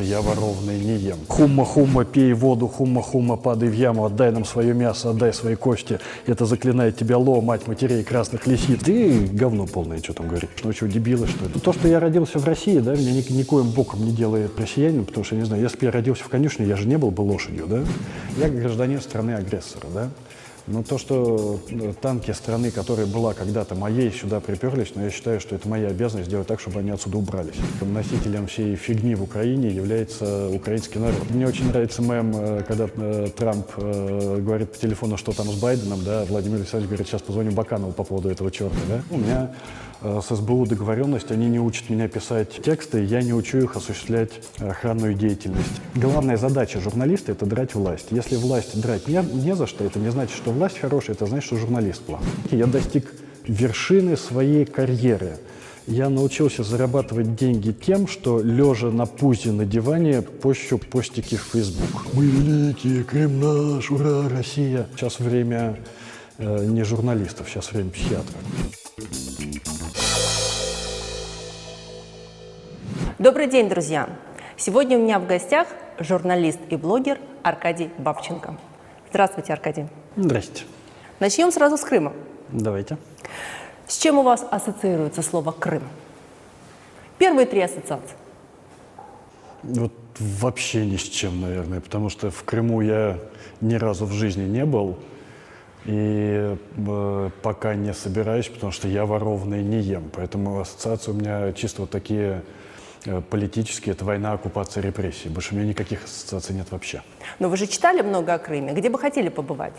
Я ворованный не ем. Хумма-хумма, пей воду, хумма-хумма, падай в яму, отдай нам свое мясо, отдай свои кости. Это заклинает тебя Ло, мать матерей красных лисиц. Ты говно полное, что там говоришь. Ну что, дебилы, что ли? То, что я родился в России, да, меня никоим боком не делает россиянином, потому что, я не знаю, если бы я родился в конюшне, я же не был бы лошадью, да? Я гражданин страны-агрессора, да? Но то, что танки страны, которая была когда-то моей, сюда приперлись, но я считаю, что это моя обязанность сделать так, чтобы они отсюда убрались. Носителем всей фигни в Украине является украинский народ. Мне очень нравится мем, когда Трамп говорит по телефону, что там с Байденом, да, Владимир Александрович говорит, сейчас позвоню Баканову по поводу этого черта, да. У меня с СБУ договоренность, они не учат меня писать тексты, я не учу их осуществлять охранную деятельность. Главная задача журналиста – это драть власть. Если власть драть не за что, это не значит, что власть хорошая, это значит, что журналист плохой. Я достиг вершины своей карьеры. Я научился зарабатывать деньги тем, что, лежа на пузе на диване, пощу постики в Facebook. Мы великие, Крым наш, ура, Россия. Сейчас время не журналистов, сейчас время психиатров. Добрый день, друзья! Сегодня у меня в гостях журналист и блогер Аркадий Бабченко. Здравствуйте, Аркадий. Здрасте. Начнем сразу с Крыма. Давайте. С чем у вас ассоциируется слово «Крым»? Первые три ассоциации. Вот вообще ни с чем, наверное, потому что в Крыму я ни разу в жизни не был. И пока не собираюсь, потому что я ворованный не ем. Поэтому ассоциации у меня чисто вот такие политические. Это война, оккупация, репрессии. Больше у меня никаких ассоциаций нет вообще. Но вы же читали много о Крыме. Где бы хотели побывать?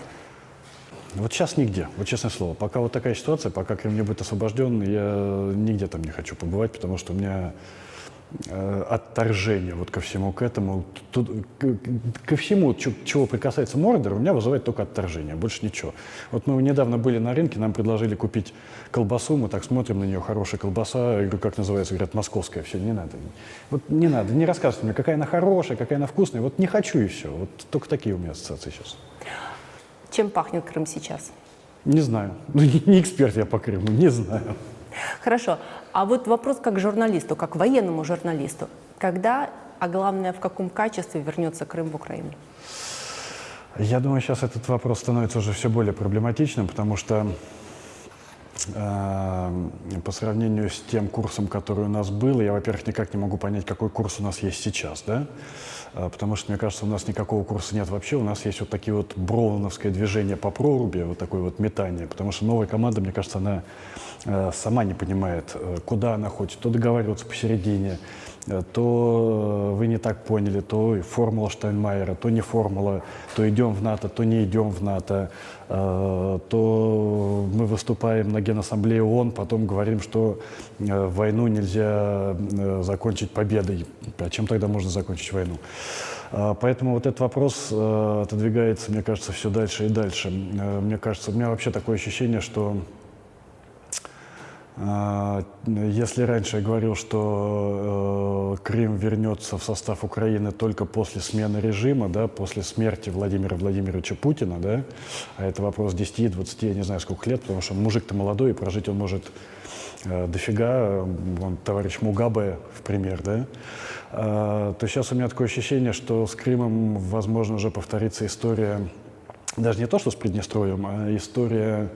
Вот сейчас нигде, вот честное слово. Пока вот такая ситуация, пока Крым не будет освобожден, я нигде там не хочу побывать, потому что у меня отторжение вот ко всему к этому. Ко всему, чего прикасается Мордор, у меня вызывает только отторжение, больше ничего. Вот мы недавно были на рынке, нам предложили купить колбасу, мы так смотрим на нее, хорошая колбаса, я говорю, как называется, говорят, московская, все, не надо. Вот не надо, не рассказывайте мне, какая она хорошая, какая она вкусная, вот не хочу и все. Вот только такие у меня ассоциации сейчас. Чем пахнет Крым сейчас? Не знаю, ну не эксперт я по Крыму, не знаю. Хорошо. А вот вопрос как журналисту, как военному журналисту. Когда, а главное, в каком качестве вернется Крым в Украину? Я думаю, сейчас этот вопрос становится уже все более проблематичным, потому что по сравнению с тем курсом, который у нас был, я, во-первых, никак не могу понять, какой курс у нас есть сейчас, да? Потому что, мне кажется, у нас никакого курса нет вообще. У нас есть вот такие вот броуновское движение по проруби, вот такое вот метание. Потому что новая команда, мне кажется, она сама не понимает, куда она хочет. То договариваться посередине, то вы не так поняли, то формула Штайнмайера, то не формула, то идем в НАТО, то не идем в НАТО, то мы выступаем на Генассамблее ООН, потом говорим, что войну нельзя закончить победой. А чем тогда можно закончить войну? Поэтому вот этот вопрос отодвигается, мне кажется, все дальше и дальше. Мне кажется, у меня вообще такое ощущение, что если раньше я говорил, что Крым вернется в состав Украины только после смены режима, да, после смерти Владимира Владимировича Путина, да, а это вопрос 10-20, я не знаю сколько лет, потому что мужик-то молодой, и прожить он может дофига, вон, товарищ Мугабе в пример, да, то сейчас у меня такое ощущение, что с Крымом, возможно, уже повторится история, даже не то, что с Приднестровьем, а история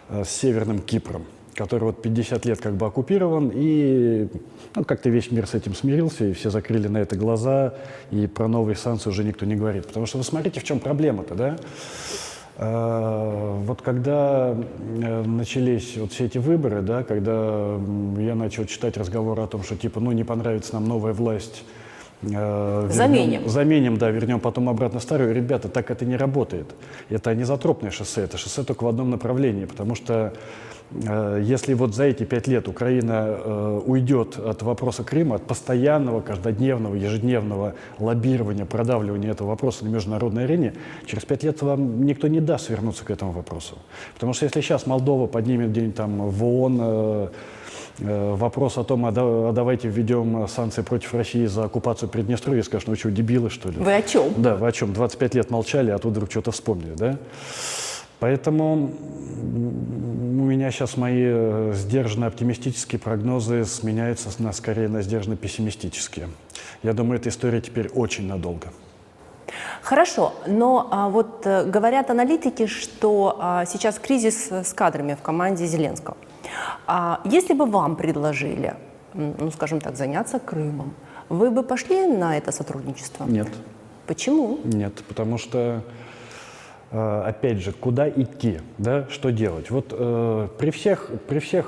с Северным Кипром, который вот 50 лет как бы оккупирован, и ну, как-то весь мир с этим смирился, и все закрыли на это глаза, и про новые санкции уже никто не говорит. Потому что вы смотрите, в чем проблема-то, да? Вот когда начались вот все эти выборы, да, когда я начал читать разговоры о том, что типа, ну, не понравится нам новая власть, заменим, да, вернем потом обратно старую. Ребята, так это не работает. Это не изотропное шоссе, это шоссе только в одном направлении, потому что если вот за эти 5 лет Украина уйдет от вопроса Крыма, от постоянного, каждодневного, ежедневного лоббирования, продавливания этого вопроса на международной арене, через 5 лет вам никто не даст вернуться к этому вопросу. Потому что если сейчас Молдова поднимет где-нибудь там в ООН вопрос о том, а давайте введем санкции против России за оккупацию Приднестровья, скажут, ну что, дебилы, что ли? Вы о чем? Да, вы о чем? 25 лет молчали, а тут вдруг что-то вспомнили, да? Поэтому у меня сейчас мои сдержанно оптимистические прогнозы сменяются скорее на сдержанно пессимистические. Я думаю, эта история теперь очень надолго. Хорошо, но говорят аналитики, что сейчас кризис с кадрами в команде Зеленского. Если бы вам предложили, ну, скажем так, заняться Крымом, вы бы пошли на это сотрудничество? Нет. Почему? Нет, потому что, опять же, куда идти, да, что делать? Вот при всех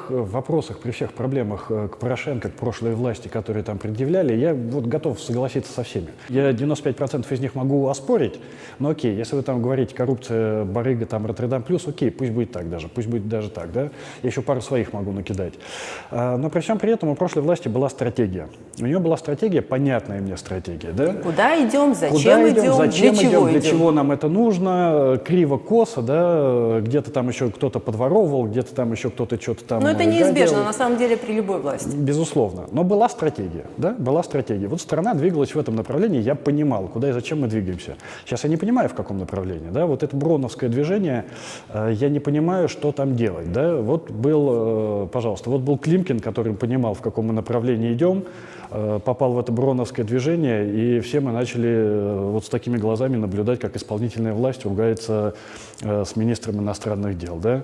вопросах, при всех проблемах к Порошенко, к прошлой власти, которые там предъявляли, я вот готов согласиться со всеми. Я 95% из них могу оспорить, но окей, если вы там говорите коррупция, барыга, там Роттердам плюс, окей, пусть будет так даже, пусть будет даже так, да, я еще пару своих могу накидать. Но при всем при этом у прошлой власти была стратегия. У нее была стратегия, понятная мне стратегия, да? Куда идем, зачем идем, для чего нам это нужно, криво-косо, да, где-то там еще кто-то подворовывал, где-то там еще кто-то что-то там... Но это неизбежно, на самом деле, при любой власти. Безусловно. Но была стратегия, да, была стратегия. Вот страна двигалась в этом направлении, я понимал, куда и зачем мы двигаемся. Сейчас я не понимаю, в каком направлении, да, вот это броновское движение, я не понимаю, что там делать, да. Вот был, пожалуйста, вот был Климкин, который понимал, в каком мы направлении идем, попал в это броновское движение, и все мы начали вот с такими глазами наблюдать, как исполнительная власть ругается с министром иностранных дел, да.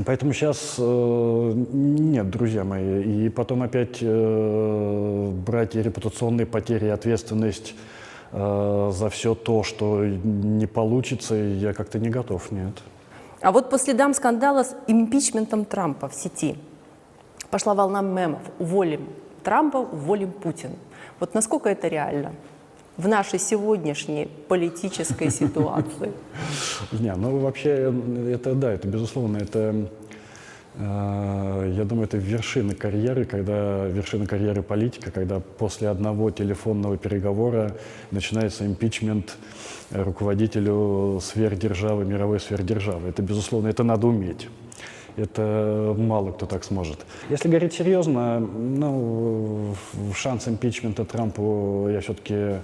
Поэтому сейчас нет, друзья мои, и потом опять брать и репутационные потери, и ответственность за все то, что не получится, я как-то не готов, нет. А вот по следам скандала с импичментом Трампа в сети пошла волна мемов: уволим Трампа, уволим Путина. Вот насколько это реально в нашей сегодняшней политической ситуации? Не, ну вообще, это да, это безусловно, это, я думаю, это вершина карьеры политика, когда после одного телефонного переговора начинается импичмент руководителю сверхдержавы, мировой сверхдержавы. Это, безусловно, это надо уметь. Это мало кто так сможет. Если говорить серьезно, ну, шанс импичмента Трампу я все-таки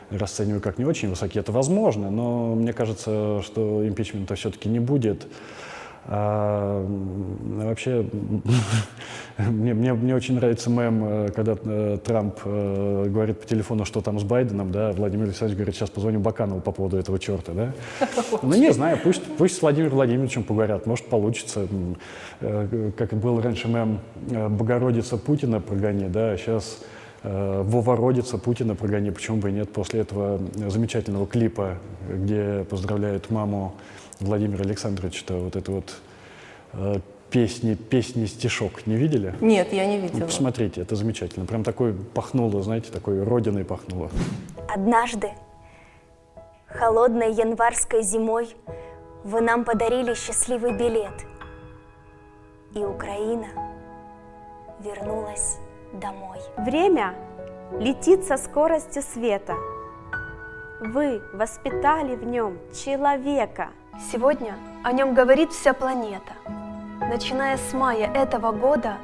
расцениваю как не очень высокие. Это возможно, но мне кажется, что импичмента все-таки не будет. Вообще, мне очень нравится мем, когда Трамп говорит по телефону, что там с Байденом, да, Владимир Александрович говорит, сейчас позвоню Баканову по поводу этого черта, да. Ну, не знаю, пусть с Владимиром Владимировичем поговорят, может, получится. Как был раньше мем «Богородица Путина прогони», да, а сейчас «Вовородица Путина прогони», почему бы и нет, после этого замечательного клипа, где поздравляют маму Владимира Александровича, вот это вот песни-стишок не видели? Нет, я не видела. Ну, посмотрите, это замечательно. Прям такой пахнуло, знаете, такой родиной пахнуло. Однажды, холодной январской зимой, вы нам подарили счастливый билет. И Украина вернулась домой. Время летит со скоростью света. Вы воспитали в нем человека. Сегодня о нем говорит вся планета. Начиная с мая этого года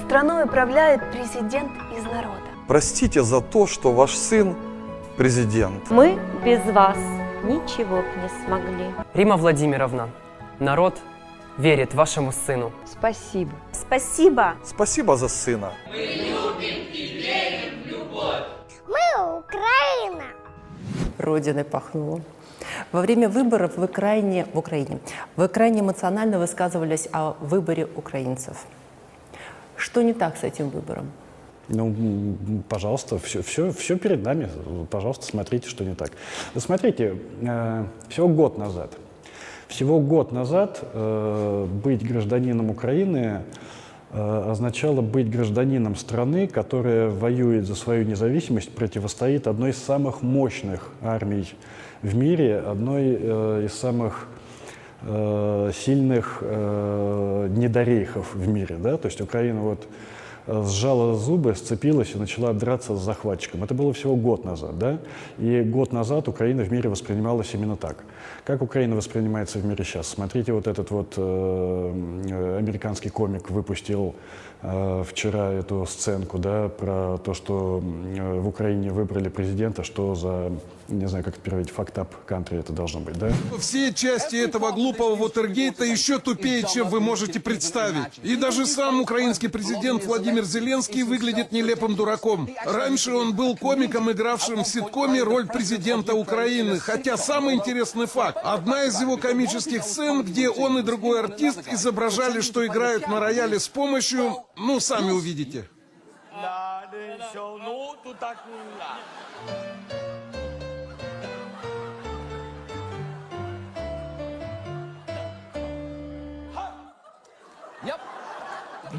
страной управляет президент из народа. Простите за то, что ваш сын президент. Мы без вас ничего б не смогли. Римма Владимировна, народ верит вашему сыну. Спасибо. Спасибо. Спасибо за сына. Мы Украина! Родиной пахнуло. Во время выборов вы крайне эмоционально высказывались о выборе украинцев. Что не так с этим выбором? Ну, пожалуйста, все перед нами. Пожалуйста, смотрите, что не так. Вы смотрите, всего год назад быть гражданином Украины означало быть гражданином страны, которая воюет за свою независимость, противостоит одной из самых мощных армий в мире, одной из самых сильных недорейхов в мире. Да? То есть Украина вот сжала зубы, сцепилась и начала драться с захватчиком. Это было всего год назад. Да? И год назад Украина в мире воспринималась именно так. Как Украина воспринимается в мире сейчас? Смотрите, вот этот вот американский комик выпустил вчера эту сценку, да, про то, что в Украине выбрали президента, что за, не знаю, как это переводить, fucked up country это должно быть, да? Все части этого глупого Вотергейта еще тупее, чем вы можете представить. И даже сам украинский президент Владимир Владимир Зеленский выглядит нелепым дураком. Раньше он был комиком, игравшим в ситкоме роль президента Украины. Хотя самый интересный факт. Одна из его комических сцен, где он и другой артист изображали, что играют на рояле с помощью... Ну, сами увидите.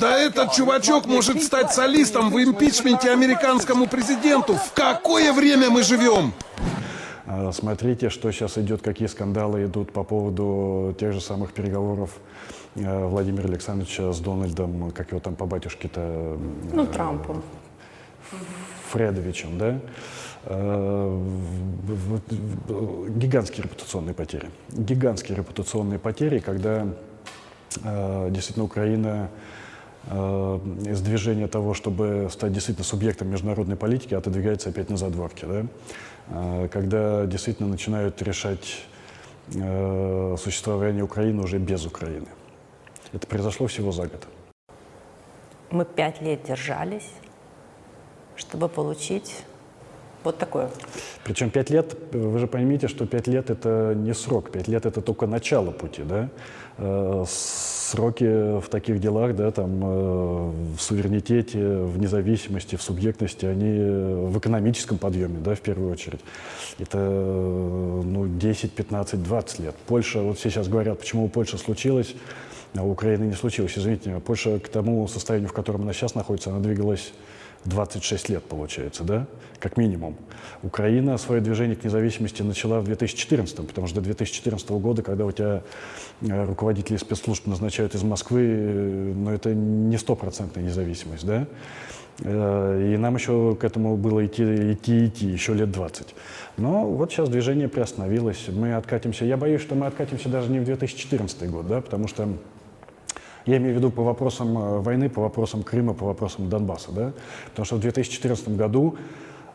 Да этот чувачок может стать солистом в импичменте американскому президенту. В какое время мы живем? Смотрите, что сейчас идет, какие скандалы идут по поводу тех же самых переговоров Владимира Александровича с Дональдом, как его там по батюшке-то... Ну, Трампом. Фредовичем, да? Гигантские репутационные потери. Гигантские репутационные потери, когда действительно Украина из движения того, чтобы стать действительно субъектом международной политики, отодвигается опять на задворки, да? Когда действительно начинают решать существование Украины уже без Украины. Это произошло всего за год. Мы 5 лет держались, чтобы получить вот такое. Причем 5 лет, вы же поймите, что 5 лет это не срок, 5 лет это только начало пути, да? Сроки в таких делах, да, там, в суверенитете, в независимости, в субъектности, они в экономическом подъеме, да, в первую очередь. Это, ну, 10, 15, 20 лет. Польша, вот сейчас говорят, почему у Польши случилось, а у Украины не случилось. Извините, Польша к тому состоянию, в котором она сейчас находится, она двигалась 26 лет, получается, да, как минимум. Украина свое движение к независимости начала в 2014, потому что до 2014 года, когда у тебя руководители спецслужб назначают из Москвы, но это не стопроцентная независимость, да, и нам еще к этому было идти еще лет 20. Но вот сейчас движение приостановилось, мы откатимся, я боюсь, что мы откатимся даже не в 2014 год, да, потому что я имею в виду по вопросам войны, по вопросам Крыма, по вопросам Донбасса, да? Потому что в 2014 году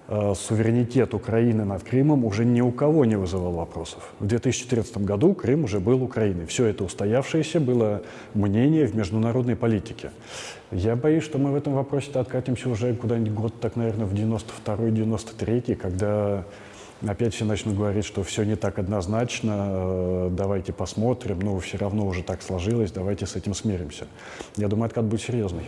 суверенитет Украины над Крымом уже ни у кого не вызывал вопросов. В 2014 году Крым уже был Украиной. Все это устоявшееся было мнение в международной политике. Я боюсь, что мы в этом вопросе-то откатимся уже куда-нибудь год, так, наверное, в 92-93, когда опять все начнут говорить, что все не так однозначно, давайте посмотрим, но все равно уже так сложилось, давайте с этим смиримся. Я думаю, откат будет серьезный.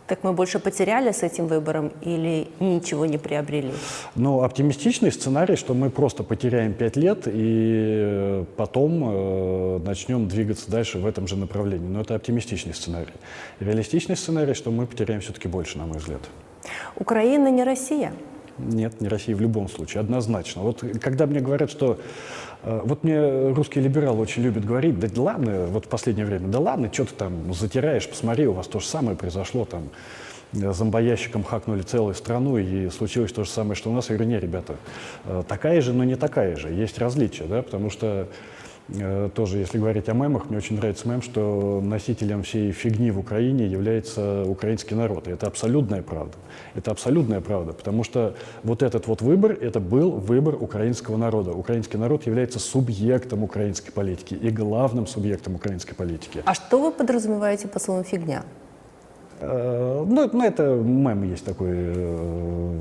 Так мы больше потеряли с этим выбором или ничего не приобрели? Ну, оптимистичный сценарий, что мы просто потеряем 5 лет и потом начнем двигаться дальше в этом же направлении. Но это оптимистичный сценарий. Реалистичный сценарий, что мы потеряем все-таки больше, на мой взгляд. Украина не Россия? Нет, не Россия в любом случае, однозначно. Вот когда мне говорят, что... Вот мне русские либералы очень любят говорить, да ладно, вот в последнее время, да ладно, что ты там затираешь, посмотри, у вас то же самое произошло, там, зомбоящиком хакнули целую страну, и случилось то же самое, что у нас. Я говорю, не, ребята, такая же, но не такая же, есть различия, да, потому что тоже, если говорить о мемах, мне очень нравится мем, что носителем всей фигни в Украине является украинский народ. И это абсолютная правда. Это абсолютная правда, потому что вот этот вот выбор, это был выбор украинского народа. Украинский народ является субъектом украинской политики и главным субъектом украинской политики. А что вы подразумеваете по слову «фигня»? Ну, это мем есть такой,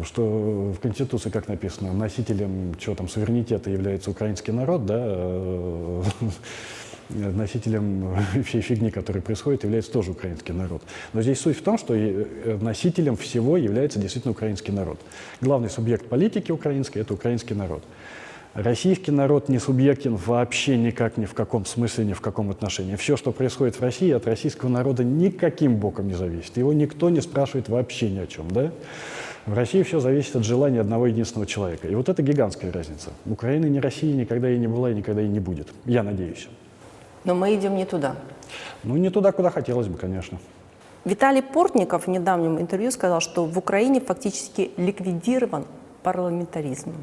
что в Конституции, как написано, носителем чего там, суверенитета является украинский народ, да, носителем всей фигни, которая происходит, является тоже украинский народ. Но здесь суть в том, что носителем всего является действительно украинский народ. Главный субъект политики украинской – это украинский народ. Российский народ не субъектен вообще никак, ни в каком смысле, ни в каком отношении. Все, что происходит в России, от российского народа никаким боком не зависит. Его никто не спрашивает вообще ни о чем. Да? В России все зависит от желания одного единственного человека. И вот это гигантская разница. Украина не Россия никогда и не была, и никогда и не будет. Я надеюсь. Но мы идем не туда. Ну, не туда, куда хотелось бы, конечно. Виталий Портников в недавнем интервью сказал, что в Украине фактически ликвидирован парламентаризм.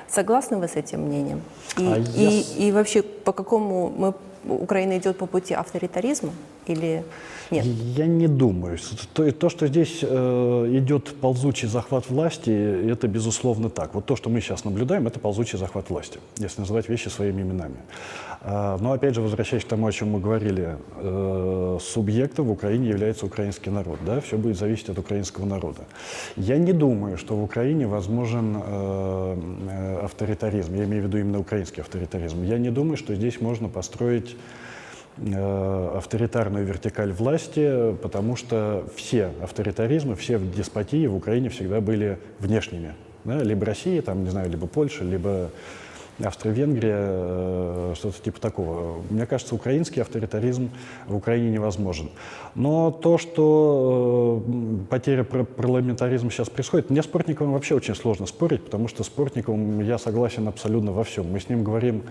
Согласны вы с этим мнением? И вообще, по какому Украина идет по пути авторитаризма? или нет? Я не думаю. То, что здесь идет ползучий захват власти, это безусловно так. Вот то, что мы сейчас наблюдаем, это ползучий захват власти, если называть вещи своими именами. Но опять же, возвращаясь к тому, о чем мы говорили, субъектом в Украине является украинский народ. Да? Все будет зависеть от украинского народа. Я не думаю, что в Украине возможен авторитаризм. Я имею в виду именно украинский авторитаризм. Я не думаю, что здесь можно построить авторитарную вертикаль власти, потому что все авторитаризмы, все деспотии в Украине всегда были внешними. Да? Либо Россия, там, не знаю, либо Польша, либо Австро-Венгрия, что-то типа такого. Мне кажется, украинский авторитаризм в Украине невозможен. Но то, что потеря парламентаризма сейчас происходит, мне с Портниковым вообще очень сложно спорить, потому что с Портниковым я согласен абсолютно во всем. Мы с ним говорим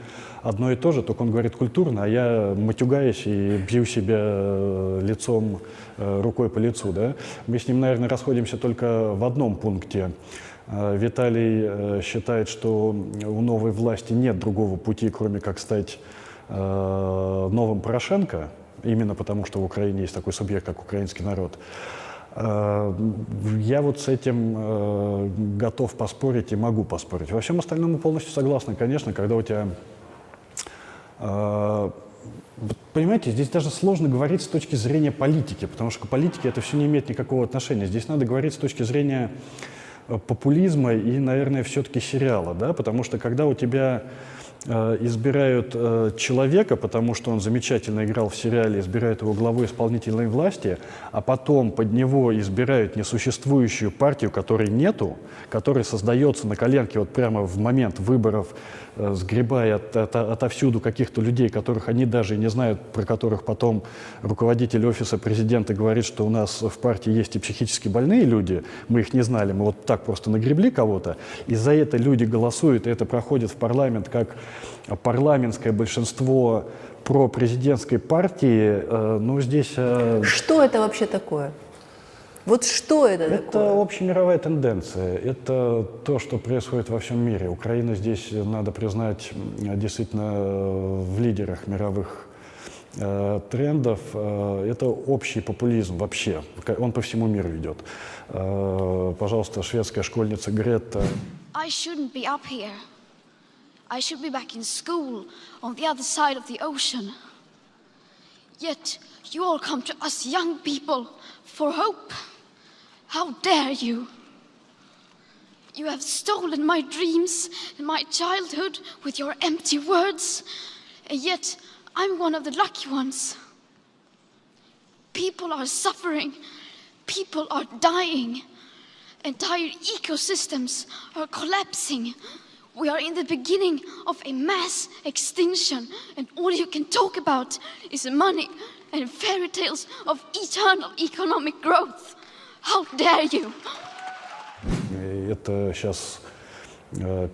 одно и то же, только он говорит культурно, а я матюгаюсь и бью себя лицом, рукой по лицу. Да? Мы с ним, наверное, расходимся только в одном пункте. Виталий считает, что у новой власти нет другого пути, кроме как стать новым Порошенко, именно потому что в Украине есть такой субъект, как украинский народ. Я вот с этим готов поспорить и могу поспорить. Во всем остальном мы полностью согласны, конечно, когда у тебя... Понимаете, здесь даже сложно говорить с точки зрения политики, потому что к политике это все не имеет никакого отношения. Здесь надо говорить с точки зрения популизма и, наверное, все-таки сериала, да, потому что когда у тебя избирают человека, потому что он замечательно играл в сериале, избирают его главой исполнительной власти, а потом под него избирают несуществующую партию, которой нету, которая создается на коленке вот прямо в момент выборов, сгребая отовсюду каких-то людей, которых они даже не знают, про которых потом руководитель офиса президента говорит, что у нас в партии есть и психически больные люди, мы их не знали, мы вот так просто нагребли кого-то, и за это люди голосуют, и это проходит в парламент как парламентское большинство пропрезидентской партии, ну здесь... Что это вообще такое? Вот что это такое? Это общемировая тенденция, это то, что происходит во всем мире. Украина здесь, надо признать, действительно в лидерах мировых трендов. Это общий популизм вообще, он по всему миру идет. Пожалуйста, шведская школьница Грета. I shouldn't be up here. I should be back in school on the other side of the ocean. Yet you all come to us young people for hope. How dare you? You have stolen my dreams and my childhood with your empty words, and yet I'm one of the lucky ones. People are suffering, people are dying, entire ecosystems are collapsing. We are in the beginning of a mass extinction, and all you can talk about is money and fairy tales of eternal economic growth. How dare you? Это сейчас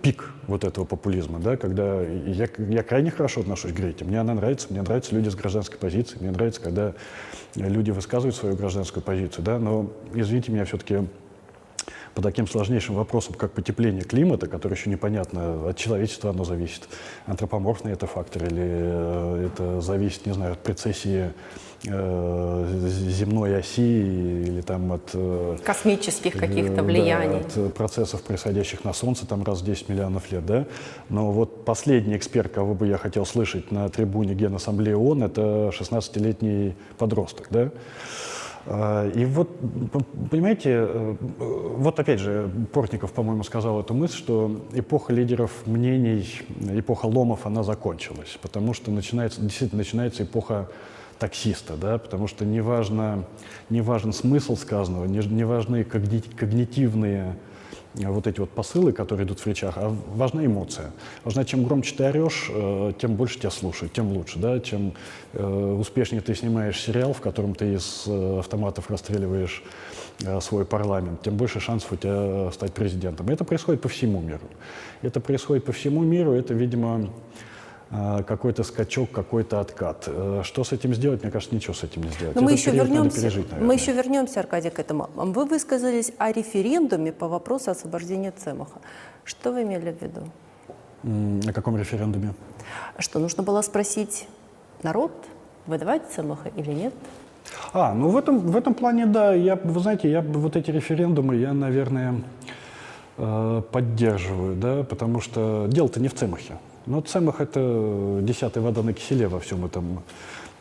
пик вот этого популизма, да, когда я крайне хорошо отношусь к Грете. Мне она нравится, мне нравятся люди с гражданской позицией, мне нравится, когда люди высказывают свою гражданскую позицию, да, но, извините меня, все-таки по таким сложнейшим вопросам, как потепление климата, который еще непонятно, от человечества оно зависит, антропоморфный это фактор, или это зависит, не знаю, от прецессии земной оси, или там от... Космических каких-то влияний. Да, от процессов, происходящих на Солнце, там раз в 10 миллионов лет, да. Но вот последний эксперт, кого бы я хотел слышать на трибуне Генассамблеи ООН, это 16-летний подросток, да. И вот, понимаете, вот опять же, Портников, по-моему, сказал эту мысль, что эпоха лидеров мнений, эпоха ломов, она закончилась, потому что действительно начинается эпоха таксиста, да, потому что не важен смысл сказанного, не важны когнитивные вот эти вот посылы, которые идут в речах, а важна эмоция. Важна, чем громче ты орешь, тем больше тебя слушают, тем лучше, да, чем успешнее ты снимаешь сериал, в котором ты из автоматов расстреливаешь свой парламент, тем больше шансов у тебя стать президентом. И это происходит по всему миру. Это происходит по всему миру, это, видимо, какой-то скачок, какой-то откат. Что с этим сделать? Мне кажется, ничего с этим не сделать. Но мы еще пережить, вернемся, Аркадий, к этому. Вы высказались о референдуме по вопросу освобождения Цемаха. Что вы имели в виду? О каком референдуме? Что нужно было спросить народ, выдавать ЦМХ или нет? Ну в этом плане, да, вы знаете, вот эти референдумы, я, наверное, поддерживаю, да, потому что дело-то не в ЦМХе. Но ЦМХ — это 10-я вода на киселе во всем этом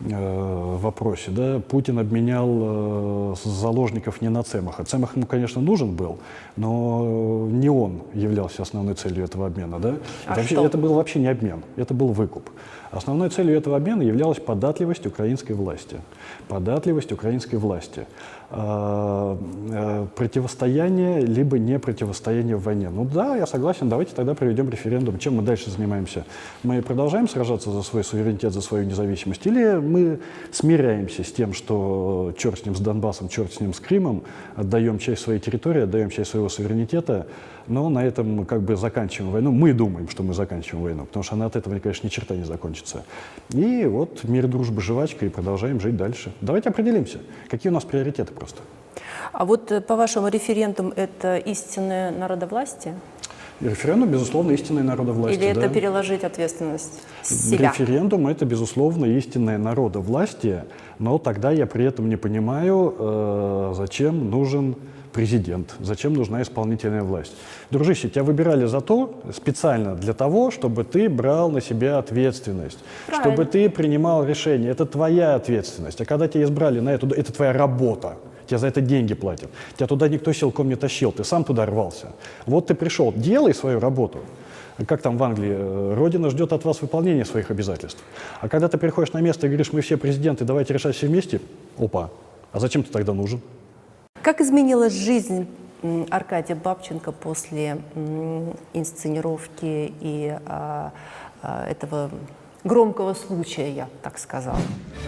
вопросе, да. Путин обменял заложников не на ЦМХ. ЦМХ ему, конечно, нужен был, но не он являлся основной целью этого обмена, да. Это был вообще не обмен, это был выкуп. Основной целью этого обмена являлась податливость украинской власти. Податливость украинской власти. Противостояние, либо не противостояние в войне. Ну да, я согласен, давайте тогда проведем референдум. Чем мы дальше занимаемся? Мы продолжаем сражаться за свой суверенитет, за свою независимость? Или мы смиряемся с тем, что черт с ним с Донбассом, черт с ним с Крымом, отдаем часть своей территории, отдаем часть своего суверенитета, но на этом как бы заканчиваем войну. Мы думаем, что мы заканчиваем войну, потому что она от этого, конечно, ни черта не закончится. И вот мир, дружба, жвачка, и продолжаем жить дальше. Давайте определимся, какие у нас приоритеты просто. А вот, по-вашему, референдум – это истинное народовластие? Референдум, безусловно, истинное народовластие. Или это переложить ответственность с себя? Референдум – это, безусловно, истинное народовластие, но тогда я при этом не понимаю, зачем нужен президент, зачем нужна исполнительная власть. Дружище, тебя выбирали специально для того, чтобы ты брал на себя ответственность, Правильно. чтобы ты принимал решения. Это твоя ответственность. А когда тебя избрали на это твоя работа. Тебе за это деньги платят. Тебя туда никто силком не тащил, ты сам туда рвался. Вот ты пришел, делай свою работу. Как там в Англии? Родина ждет от вас выполнения своих обязательств. А когда ты приходишь на место и говоришь, мы все президенты, давайте решать все вместе, опа, а зачем ты тогда нужен? Как изменилась жизнь Аркадия Бабченко после инсценировки и этого громкого случая, я так сказала?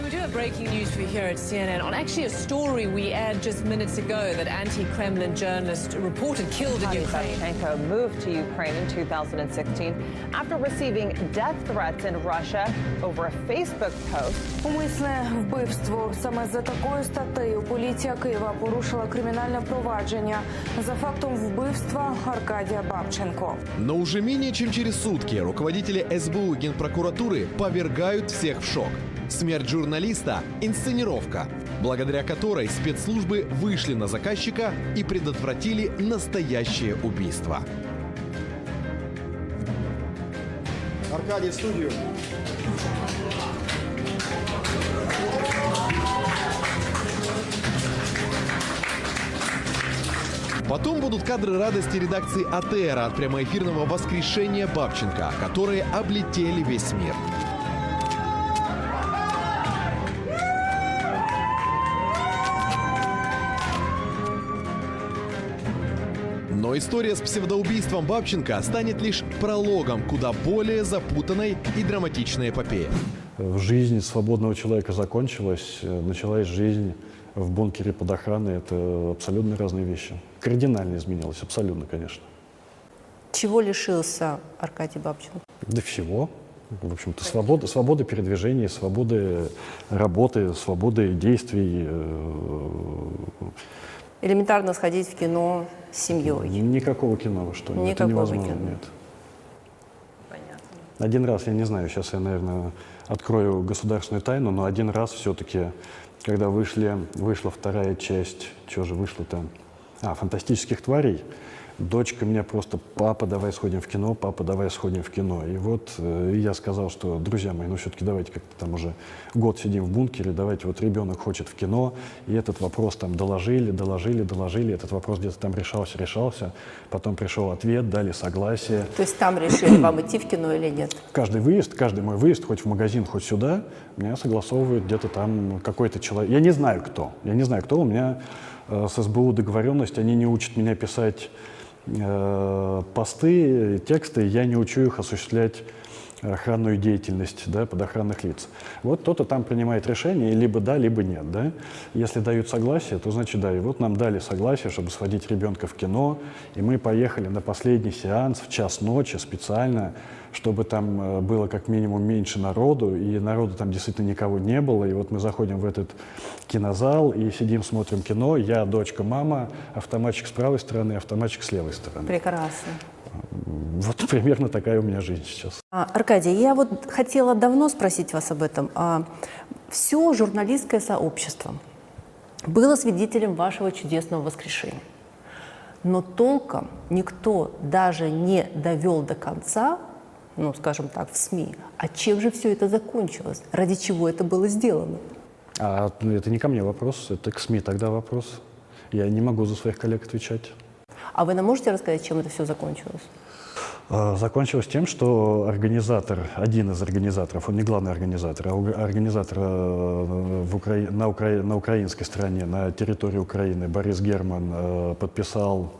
We do have breaking news for you here at CNN on actually a story we aired just minutes ago that anti-Kremlin journalist reported killed in Ukraine. Babchenko moved to Ukraine in 2016 after receiving death threats in Russia over a Facebook post. Умисне вбивство. Саме за такою статтею поліція Києва порушила кримінальне провадження за фактом вбивства Аркадия Бабченко. Но уже менее чем через сутки руководители СБУ и Генпрокуратуры повергают всех в шок. Смерть журналиста – инсценировка, благодаря которой спецслужбы вышли на заказчика и предотвратили настоящее убийство. Аркадий, в студию. Потом будут кадры радости редакции АТР от прямоэфирного воскрешения Бабченко, которые облетели весь мир. Но история с псевдоубийством Бабченко станет лишь прологом куда более запутанной и драматичной эпопеи. Жизнь свободного человека закончилась, началась жизнь в бункере под охраной. Это абсолютно разные вещи. Кардинально изменилось, абсолютно, конечно. Чего лишился Аркадий Бабченко? Да всего. В общем-то, свободы передвижения, свободы работы, свободы действий. Элементарно сходить в кино с семьей. Никакого кино, вы что? Никакого это невозможно, кино. нет. Понятно. Один раз, я не знаю, сейчас я, наверное, открою государственную тайну, но один раз все-таки, когда вышла вторая часть, что же вышло там? «Фантастических тварей», дочка меня просто: папа, давай сходим в кино, папа, давай сходим в кино. И вот я сказал, что, друзья мои, ну все-таки давайте как-то там уже год сидим в бункере, давайте, вот ребенок хочет в кино, и этот вопрос там доложили, этот вопрос где-то там решался, потом пришел ответ, дали согласие. То есть там решили, вам идти в кино или нет? Каждый мой выезд, хоть в магазин, хоть сюда, меня согласовывает где-то там какой-то человек. Я не знаю, кто, у меня с СБУ договоренность, они не учат меня писать посты, тексты, я не учу их осуществлять охранную деятельность, да, подохранных лиц. Вот кто-то там принимает решение, либо да, либо нет. Да? Если дают согласие, то значит да. И вот нам дали согласие, чтобы сводить ребенка в кино, и мы поехали на последний сеанс в час ночи специально, чтобы там было как минимум меньше народу, и народу там действительно никого не было. И вот мы заходим в этот кинозал и сидим, смотрим кино. Я, дочка, мама, автоматчик с правой стороны, автоматчик с левой стороны. Прекрасно. Вот примерно такая у меня жизнь сейчас. Аркадий, я вот хотела давно спросить вас об этом. все журналистское сообщество было свидетелем вашего чудесного воскрешения. Но толком никто даже не довел до конца, ну, скажем так, в СМИ, а чем же все это закончилось, ради чего это было сделано. Это не ко мне вопрос, это к СМИ тогда вопрос. Я не могу за своих коллег отвечать. А вы нам можете рассказать, чем это все закончилось? Закончилось тем, что организатор, один из организаторов, он не главный организатор, а организатор на украинской стороне, на территории Украины, Борис Герман, подписал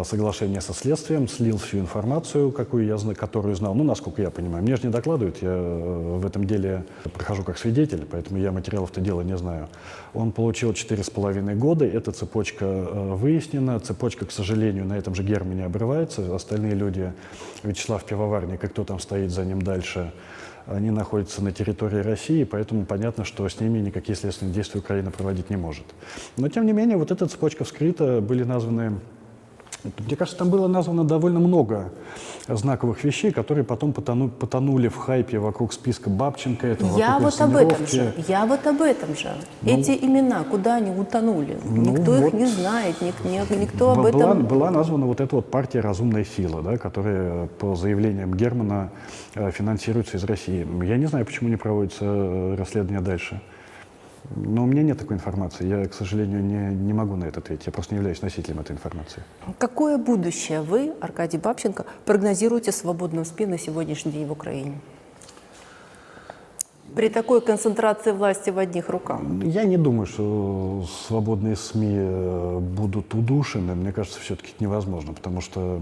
соглашение со следствием, слил всю информацию, которую знал, ну, насколько я понимаю. Мне же не докладывают, я в этом деле прохожу как свидетель, поэтому я материалов-то дела не знаю. Он получил 4,5 года, эта цепочка выяснена, цепочка, к сожалению, на этом же Германе обрывается, остальные люди, Вячеслав Пивоварник и кто там стоит за ним дальше, они находятся на территории России, поэтому понятно, что с ними никакие следственные действия Украина проводить не может. Но, тем не менее, вот эта цепочка вскрыта, были названы... Мне кажется, там было названо довольно много знаковых вещей, которые потом потонули в хайпе вокруг списка Бабченко. Я вот об этом же. Эти имена, куда они утонули? Никто их не знает, никто об этом... Была названа вот эта вот партия «Разумная сила», да, которая по заявлениям Германа финансируется из России. Я не знаю, почему не проводится расследование дальше. Но у меня нет такой информации. Я, к сожалению, не могу на это ответить. Я просто не являюсь носителем этой информации. Какое будущее вы, Аркадий Бабченко, прогнозируете свободным СМИ на сегодняшний день в Украине? При такой концентрации власти в одних руках? Я не думаю, что свободные СМИ будут удушены. Мне кажется, все-таки это невозможно, потому что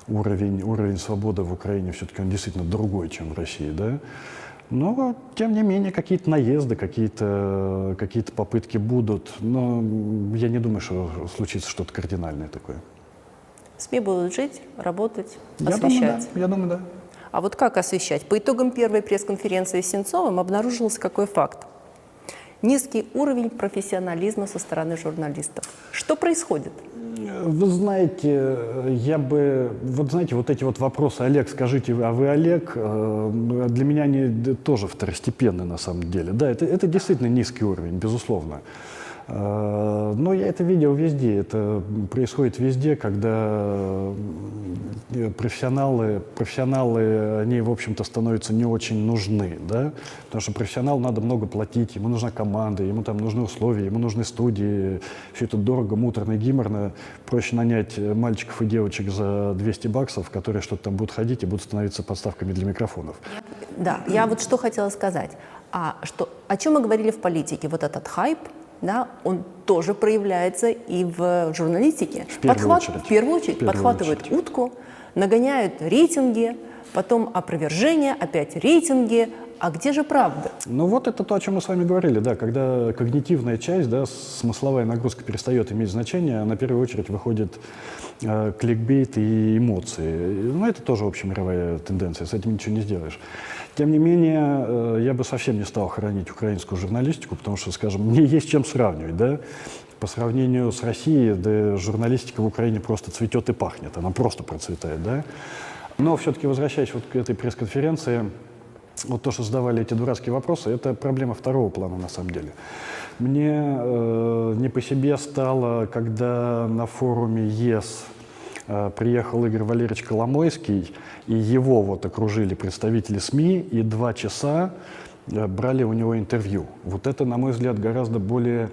уровень свободы в Украине все-таки он действительно другой, чем в России, да? Но, тем не менее, какие-то наезды, какие-то попытки будут. Но я не думаю, что случится что-то кардинальное такое. СМИ будут жить, работать, освещать? Я думаю, да. А вот как освещать? По итогам первой пресс-конференции с Сенцовым обнаружился какой факт? Низкий уровень профессионализма со стороны журналистов. Что происходит? Вы знаете, вот эти вот вопросы, Олег, скажите, а вы Олег, для меня они тоже второстепенны на самом деле. Да, это действительно низкий уровень, безусловно. Но я это видел везде, это происходит везде, когда профессионалы, они, в общем-то, становятся не очень нужны, да? Потому что профессионалу надо много платить, ему нужна команда, ему там нужны условия, ему нужны студии, все это дорого, муторно, гиморно. Проще нанять мальчиков и девочек за 200 баксов, которые что-то там будут ходить и будут становиться подставками для микрофонов. Да, я вот что хотела сказать. О чем мы говорили в политике? Вот этот хайп, да, он тоже проявляется и в журналистике. В первую очередь подхватывают утку, нагоняют рейтинги, потом опровержение, опять рейтинги. А где же правда? Ну вот это то, о чем мы с вами говорили, да, когда когнитивная часть, да, смысловая нагрузка перестает иметь значение, на первую очередь выходит кликбейт и эмоции. Ну это тоже общемировая тенденция, с этим ничего не сделаешь. Тем не менее, я бы совсем не стал хоронить украинскую журналистику, потому что, скажем, мне есть чем сравнивать, да. По сравнению с Россией, да, журналистика в Украине просто цветет и пахнет, она просто процветает, да. Но все-таки, возвращаясь вот к этой пресс-конференции, вот то, что задавали эти дурацкие вопросы, это проблема второго плана на самом деле. Мне не по себе стало, когда на форуме ЕС приехал Игорь Валерьевич Коломойский, и его вот окружили представители СМИ, и 2 часа брали у него интервью. Вот это, на мой взгляд, гораздо более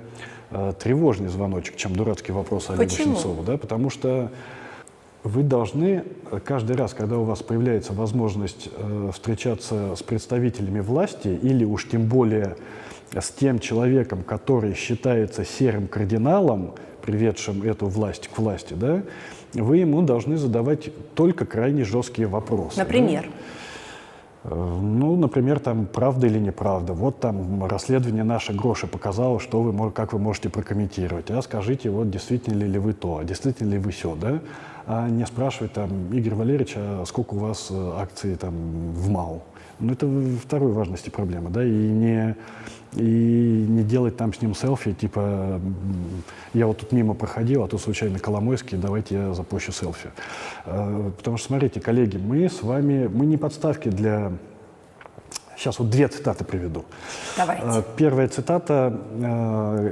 тревожный звоночек, чем дурацкий вопрос Олега Сенцова. Да? Потому что вы должны каждый раз, когда у вас появляется возможность встречаться с представителями власти, или уж тем более с тем человеком, который считается серым кардиналом, приведшим эту власть к власти, да, вы ему должны задавать только крайне жесткие вопросы. Например? Да? Ну, например, там, правда или неправда. Вот там расследование «Наши гроши» показало, как вы можете прокомментировать. А скажите, вот действительно ли вы то, а действительно ли вы сё, да? А не спрашивать там, Игорь Валерьевич, а сколько у вас акций там в МАУ? Ну, это второй важности проблема, да, и не делать там с ним селфи, типа, я вот тут мимо проходил, а тут случайно Коломойский, давайте я запущу селфи. Потому что, смотрите, коллеги, мы с вами, мы не подставки для Сейчас вот две цитаты приведу. Давайте. Первая цитата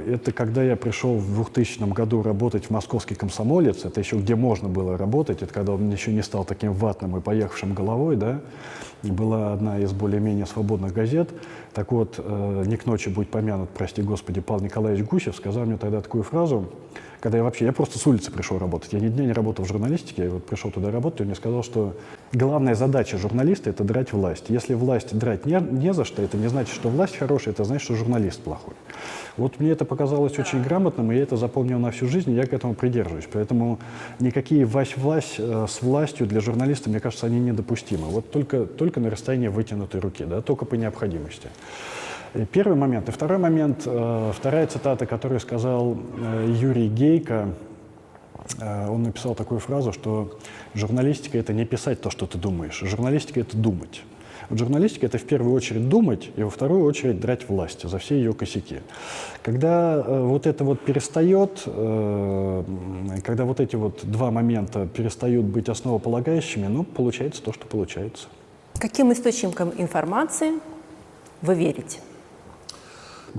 это когда я пришел в 2000 году работать в московский «Комсомолец». Это еще где можно было работать. Это когда он еще не стал таким ватным и поехавшим головой, да. Была одна из более-менее свободных газет. Так вот, не к ночи будь помянут, прости господи, Павел Николаевич Гусев сказал мне тогда такую фразу, когда я просто с улицы пришел работать. Я ни дня не работал в журналистике, я вот пришел туда работать, и он мне сказал, что главная задача журналиста – это драть власть. Если власть драть не за что, это не значит, что власть хорошая, это значит, что журналист плохой. Вот мне это показалось очень грамотным, и я это запомнил на всю жизнь, и я к этому придерживаюсь. Поэтому никакие вась-влась с властью для журналиста, мне кажется, они недопустимы. Вот только на расстоянии вытянутой руки, да, только по необходимости. Первый момент. И второй момент, вторая цитата, которую сказал Юрий Гейко, он написал такую фразу, что журналистика – это не писать то, что ты думаешь, журналистика – это думать. Вот журналистика – это в первую очередь думать, и во вторую очередь драть власть за все ее косяки. Когда вот это вот перестает, когда вот эти вот два момента перестают быть основополагающими, ну, получается то, что получается. Каким источникам информации вы верите?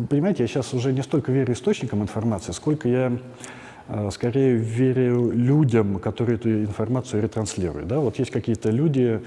Понимаете, я сейчас уже не столько верю источникам информации, сколько я скорее верю людям, которые эту информацию ретранслируют. Да? Вот есть какие-то люди,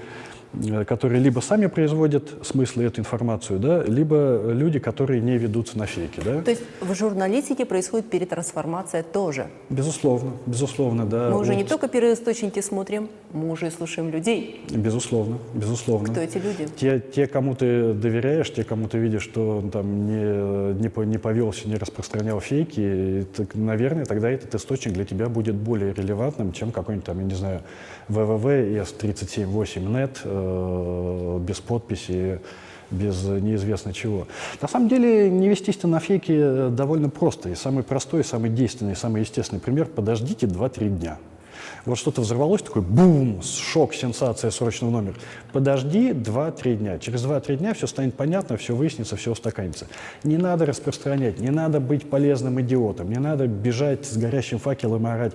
которые либо сами производят смыслы эту информацию, да, либо люди, которые не ведутся на фейки. Да? То есть в журналистике происходит перетрансформация тоже? Безусловно, безусловно, да. Мы уже не только первоисточники смотрим, мы уже и слушаем людей. Безусловно, безусловно. Кто эти люди? Те, кому ты доверяешь, те, кому ты видишь, что он там не повелся, не распространял фейки, наверное, тогда этот источник для тебя будет более релевантным, чем какой-нибудь там, я не знаю, www.s378.net, без подписи, без неизвестно чего. На самом деле не вестись на фейки довольно просто. И самый простой, самый действенный, самый естественный пример – подождите 2-3 дня. Вот что-то взорвалось, такой бум, шок, сенсация, срочный номер. Подожди 2-3 дня. Через 2-3 дня все станет понятно, все выяснится, все устаканится. Не надо распространять, не надо быть полезным идиотом, не надо бежать с горящим факелом и орать,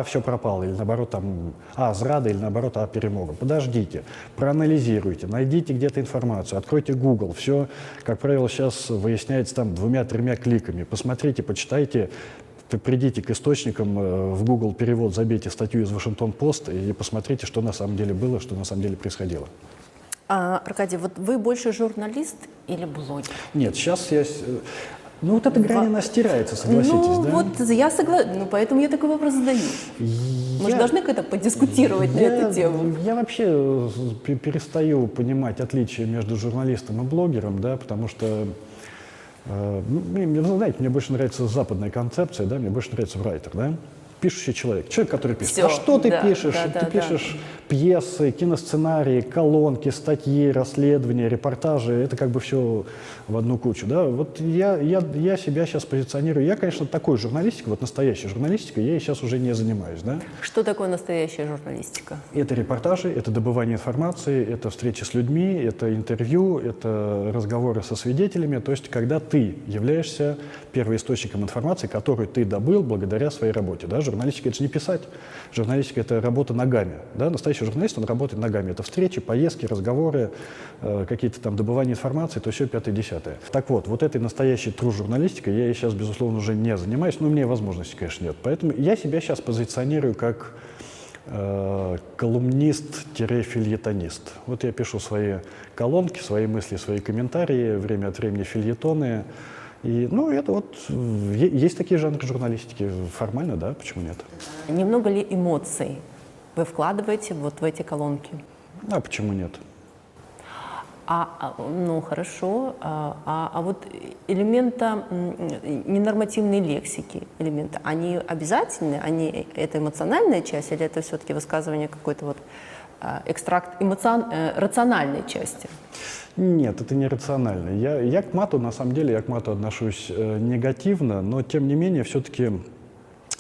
все пропало, или наоборот, там, зрада, или наоборот, перемога. Подождите, проанализируйте, найдите где-то информацию, откройте Google. Все, как правило, сейчас выясняется там 2-3 кликами. Посмотрите, почитайте. Придите к источникам, в Google перевод забейте статью из Вашингтон-Пост и посмотрите, что на самом деле было, что на самом деле происходило. Аркадий, вот вы больше журналист или блогер? Нет, сейчас я... Ну, вот эта грань, она стирается, согласитесь, да? Вот я согласна, поэтому я такой вопрос задаю. Мы же должны как-то подискутировать на эту тему. Я вообще перестаю понимать отличия между журналистом и блогером, да, потому что... знаете, мне больше нравится западная концепция, да, мне больше нравится writer, да, пишущий человек, который пишет. Все, что ты пишешь? Ты пишешь пьесы, киносценарии, колонки, статьи, расследования, репортажи, это как бы все в одну кучу, да. Вот я себя сейчас позиционирую, я, конечно, такой журналистикой, вот настоящей журналистикой, я сейчас уже не занимаюсь, да. Что такое настоящая журналистика? Это репортажи, это добывание информации, это встречи с людьми, это интервью, это разговоры со свидетелями, то есть когда ты являешься первоисточником информации, которую ты добыл благодаря своей работе, да. Журналистика – это же не писать, журналистика – это работа ногами, да. Настоящий журналист, он работает ногами, это встречи, поездки, разговоры, какие-то там добывания информации, то все 5-10. Так вот этой настоящей true журналистикой я сейчас, безусловно, уже не занимаюсь, но у меня возможности, конечно, нет. Поэтому я себя сейчас позиционирую как колумнист-фильетонист. Вот я пишу свои колонки, свои мысли, свои комментарии, время от времени фильетоны. И, это вот, есть такие жанры журналистики. Формально, да, почему нет? Немного ли эмоций вы вкладываете вот в эти колонки? Почему нет? Хорошо. Вот элемента ненормативной лексики, они обязательны? Это эмоциональная часть или это все-таки высказывание какой-то вот экстракт рациональной части? Нет, это не рационально. Я к мату, на самом деле, отношусь негативно, но тем не менее, все-таки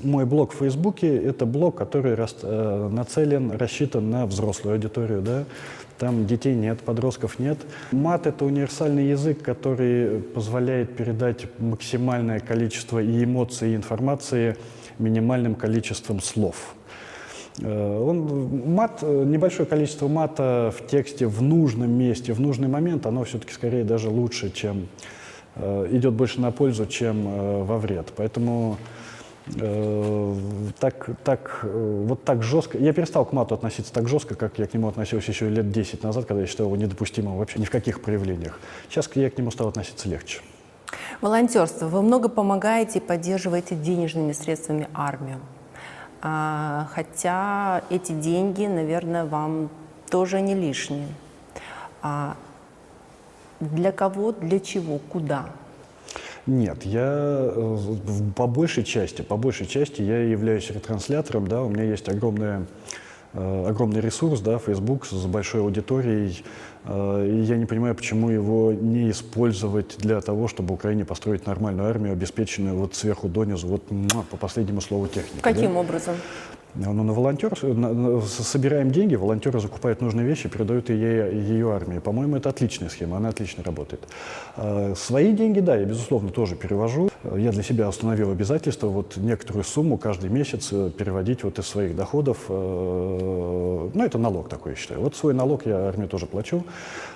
мой блог в Фейсбуке – это блог, который рассчитан на взрослую аудиторию, да. Там детей нет, подростков нет. Мат – это универсальный язык, который позволяет передать максимальное количество и эмоций, и информации минимальным количеством слов. Мат, небольшое количество мата в тексте в нужном месте, в нужный момент, оно все-таки скорее даже лучше, чем идет больше на пользу, чем во вред. Поэтому вот так жестко. Я перестал к мату относиться так жестко, как я к нему относился еще лет 10 назад, когда я считал его недопустимым вообще ни в каких проявлениях. Сейчас я к нему стал относиться легче. Волонтерство. Вы много помогаете и поддерживаете денежными средствами армию. Хотя эти деньги, наверное, вам тоже не лишние. Для кого, для чего, куда? Нет, я по большей части я являюсь ретранслятором, да, у меня есть огромный ресурс, да, Facebook с большой аудиторией, и я не понимаю, почему его не использовать для того, чтобы Украине построить нормальную армию, обеспеченную вот сверху донизу, вот по последнему слову техники. Каким да? образом? На собираем деньги, волонтеры закупают нужные вещи, передают ее армии. По-моему, это отличная схема, она отлично работает. Свои деньги, да, я, безусловно, тоже перевожу. Я для себя установил обязательство вот некоторую сумму каждый месяц переводить вот из своих доходов. Ну, это налог такой, я считаю. Вот свой налог я армии тоже плачу,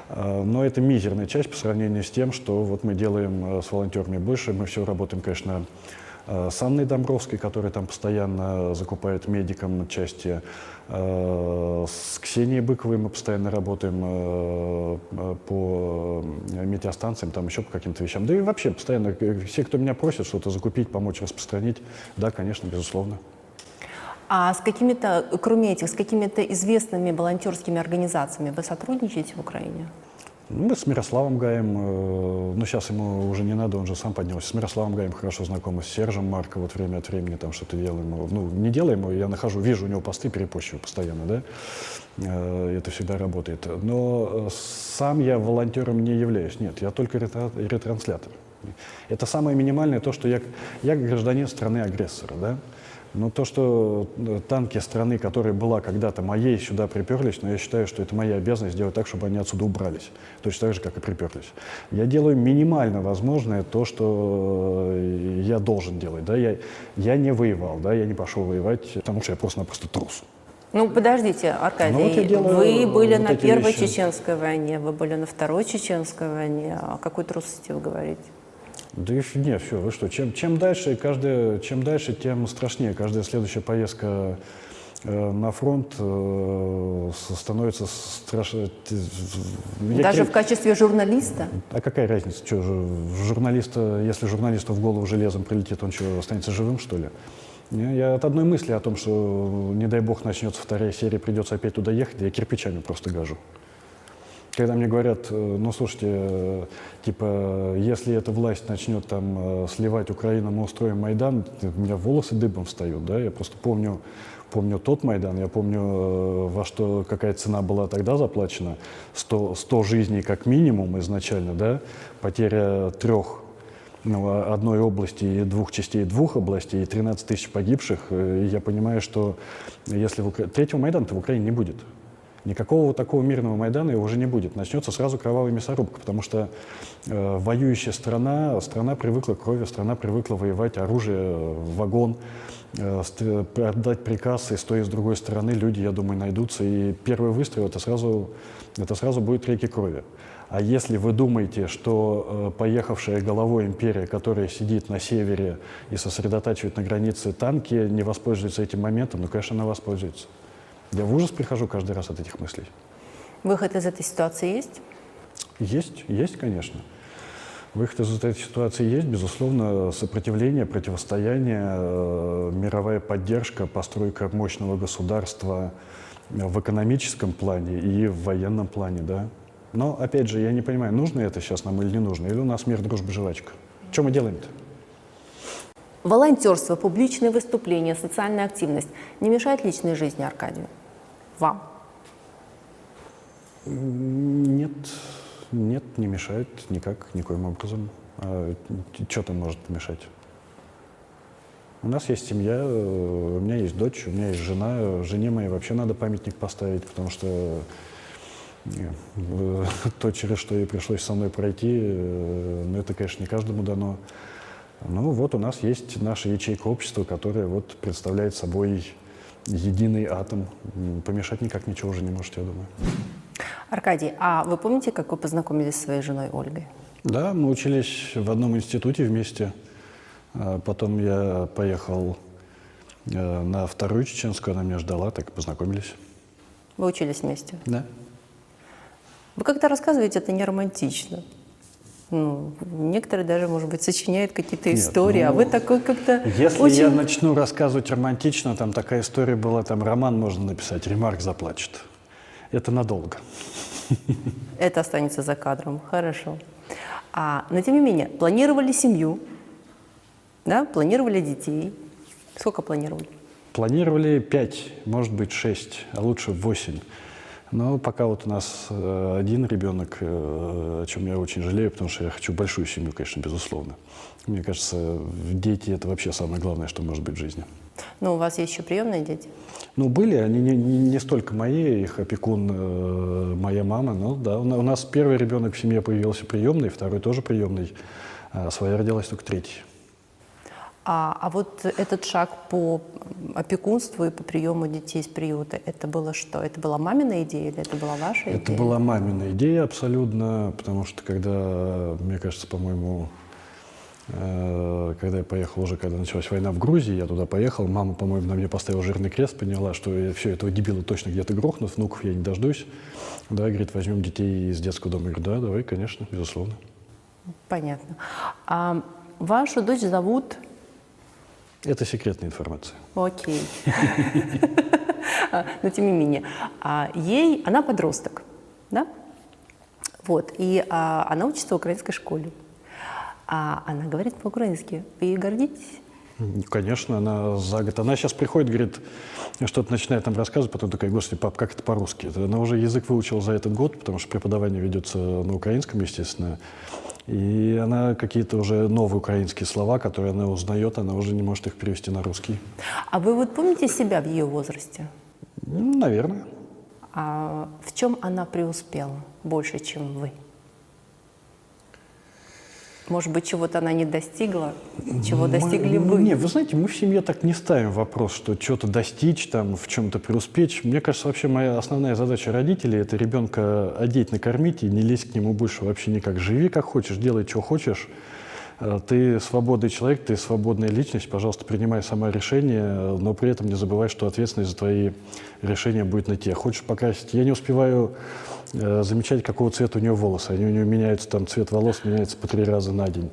но это мизерная часть по сравнению с тем, что вот мы делаем с волонтерами больше. Мы все работаем, конечно, с Анной Домбровской, которая там постоянно закупает медикам части. С Ксенией Быковой мы постоянно работаем по метеостанциям, там еще по каким-то вещам. Да и вообще постоянно все, кто меня просит что-то закупить, помочь распространить, да, конечно, безусловно. А с какими-то, кроме этих, с какими-то известными волонтерскими организациями вы сотрудничаете в Украине? Мы с Мирославом Гаем, ну сейчас ему уже не надо, он же сам поднялся. С Мирославом Гаем хорошо знакомы, с Сержем Марко вот время от времени там что-то делаем. Ну, не делаем, я вижу у него посты, перепощиваю постоянно, да. Это всегда работает. Но сам я волонтером не являюсь, нет, я только ретранслятор. Это самое минимальное, то, что я гражданин страны-агрессора, да. Но то, что танки страны, которая была когда-то моей, сюда приперлись, но я считаю, что это моя обязанность сделать так, чтобы они отсюда убрались. Точно так же, как и приперлись. Я делаю минимально возможное то, что я должен делать. Да? Я не воевал, да? Я не пошел воевать, потому что я просто-напросто трус. Ну, подождите, Аркадий, вы были на Первой Чеченской войне, вы были на Второй Чеченской войне. О какой трусости вы говорите? Да нет, все, вы что, чем дальше, тем страшнее. Каждая следующая поездка на фронт становится страшно. Даже в качестве журналиста? А какая разница, что журналиста, если журналисту в голову железом прилетит, он что, останется живым, что ли? Я от одной мысли о том, что, не дай бог, начнется вторая серия, придется опять туда ехать, я кирпичами просто гажу. Когда мне говорят, ну, слушайте, типа, если эта власть начнет там сливать Украину, мы устроим Майдан, у меня волосы дыбом встают, да, я просто помню тот Майдан, я помню, какая цена была тогда заплачена, 100 жизней как минимум изначально, да, потеря одной области и двух частей двух областей, и 13 тысяч погибших, и я понимаю, что если третьего Майдана-то в Украине не будет. Никакого такого мирного Майдана его уже не будет. Начнется сразу кровавая мясорубка, потому что воюющая страна привыкла к крови, страна привыкла воевать, оружие, вагон, отдать приказ и с той и с другой стороны люди, я думаю, найдутся. И первый выстрел это сразу будет реки крови. А если вы думаете, что поехавшая головой империя, которая сидит на севере и сосредотачивает на границе танки, не воспользуется этим моментом, ну, конечно, она воспользуется. Я в ужас прихожу каждый раз от этих мыслей. Выход из этой ситуации есть? Есть, конечно. Выход из этой ситуации есть, безусловно, сопротивление, противостояние, мировая поддержка, постройка мощного государства в экономическом плане и в военном плане, да. Но, опять же, я не понимаю, нужно это сейчас нам или не нужно, или у нас мир, дружба, жвачка. Что мы делаем-то? Волонтерство, публичные выступления, социальная активность не мешает личной жизни Аркадию? Вам? Нет, не мешает никоим образом. Что там может мешать? У нас есть семья, у меня есть дочь, у меня есть жена. Жене моей вообще надо памятник поставить, потому что то, через что ей пришлось со мной пройти, ну, это, конечно, не каждому дано. Ну вот у нас есть наша ячейка общества, которая вот представляет собой единый атом. Помешать никак ничего уже не можете, я думаю. Аркадий, а вы помните, как вы познакомились с своей женой Ольгой? Да, мы учились в одном институте вместе. Потом я поехал на вторую чеченскую, она меня ждала, так и познакомились. Вы учились вместе? Да. Вы как-то рассказываете это не романтично. Ну, некоторые даже, может быть, сочиняют какие-то истории, а вы такой как-то Если очень... я начну рассказывать романтично, там такая история была, там роман можно написать, Ремарк заплачет. Это надолго. Это останется за кадром, хорошо. Но тем не менее, планировали семью, да, планировали детей. Сколько планировали? Планировали 5, может быть 6, а лучше 8. Но пока вот у нас один ребенок, о чем я очень жалею, потому что я хочу большую семью, конечно, безусловно. Мне кажется, дети – это вообще самое главное, что может быть в жизни. Но у вас есть еще приемные дети? Ну, были, они не столько мои, их опекун моя мама, но да, у нас первый ребенок в семье появился приемный, второй тоже приемный, а своя родилась только третий. А вот этот шаг по опекунству и по приему детей из приюта, это было что? Это была мамина идея или это была ваша идея? Это была мамина идея абсолютно, потому что когда, мне кажется, по-моему, когда я поехал уже, когда началась война в Грузии, я туда поехал, мама, по-моему, на мне поставила жирный крест, поняла, что я все, этого дебила точно где-то грохнут, внуков я не дождусь. Да, говорит, возьмем детей из детского дома. Я говорю, да, давай, конечно, безусловно. Понятно. А вашу дочь зовут... Это секретная информация. Окей. Но тем не менее, она подросток, да? Вот, и она учится в украинской школе. Она говорит по-украински. Вы ей гордитесь? Конечно, она за год. Она сейчас приходит, говорит, что-то начинает нам рассказывать, потом такая, господи, пап, как это по-русски? Она уже язык выучила за этот год, потому что преподавание ведется на украинском, естественно. И она какие-то уже новые украинские слова, которые она узнает, она уже не может их перевести на русский. А вы вот помните себя в ее возрасте? Наверное. А в чем она преуспела больше, чем вы? Может быть, чего-то она не достигла, чего достигли вы? Нет, вы знаете, мы в семье так не ставим вопрос, что что-то достичь, там, в чем-то преуспеть. Мне кажется, вообще моя основная задача родителей – это ребенка одеть, накормить и не лезть к нему больше вообще никак. Живи как хочешь, делай, что хочешь. Ты свободный человек, ты свободная личность, пожалуйста, принимай сама решение, но при этом не забывай, что ответственность за твои решения будет на тебе. Хочешь покрасить? Я не успеваю замечать, какого цвета у нее волосы. Они у нее меняются, там, цвет волос меняется по 3 раза на день.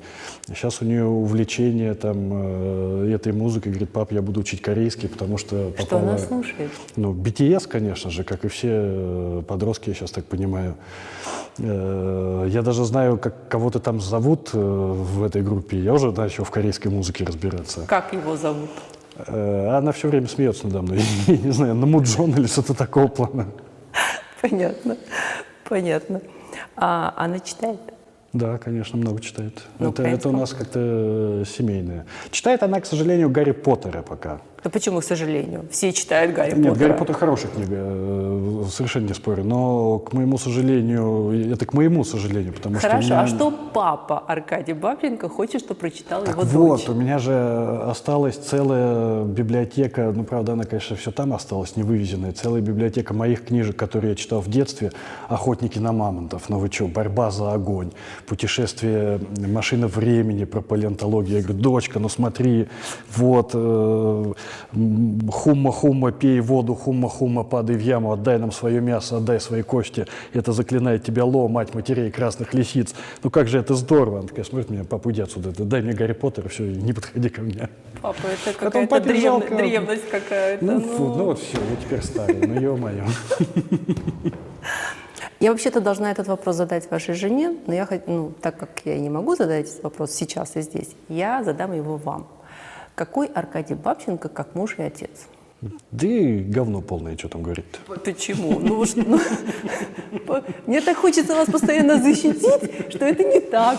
Сейчас у нее увлечение там, этой музыкой. Говорит, пап, я буду учить корейский, потому что попала... Что она слушает? Ну, BTS, конечно же, как и все подростки, я сейчас так понимаю. Я даже знаю, как кого-то там зовут в этой группе. Я уже начал в корейской музыке разбираться. Как его зовут? Она все время смеется надо мной. Я не знаю, Намуджон или что-то такого плана. Понятно, понятно. А она читает? Да, конечно, много читает. Ну, это у нас как-то семейное. Читает она, к сожалению, Гарри Поттера пока. Да почему, к сожалению? Все читают Гарри Поттера. Нет, Гарри Поттер хорошая книга, совершенно не спорю. Но, к моему сожалению, это к моему сожалению, потому что... Хорошо, а что папа Аркадий Бабченко хочет, чтобы прочитала его дочь? Вот, у меня же осталась целая библиотека, ну, правда, она, конечно, все там осталась, не вывезенная, целая библиотека моих книжек, которые я читал в детстве. «Охотники на мамонтов», ну вы что, «Борьба за огонь», «Путешествие, машина времени», про палеонтологию. Я говорю, дочка, ну смотри, вот... Хумма-хумма, пей воду, хумма-хумма, падай в яму, отдай нам свое мясо, отдай свои кости. Это заклинает тебя Ло, мать матерей красных лисиц. Ну как же это здорово. Она такая смотрит меня, папа, иди отсюда, дай мне Гарри Поттера, все, не подходи ко мне. Папа, это какая-то древность какая-то. Ну вот все, я теперь старый, ну ё-моё. Я вообще-то должна этот вопрос задать вашей жене, но так как я не могу задать этот вопрос сейчас и здесь, я задам его вам. Какой Аркадий Бабченко как муж и отец? Да и говно полное, что там говорит-то. Почему? Мне так хочется вас постоянно защитить, что это не так,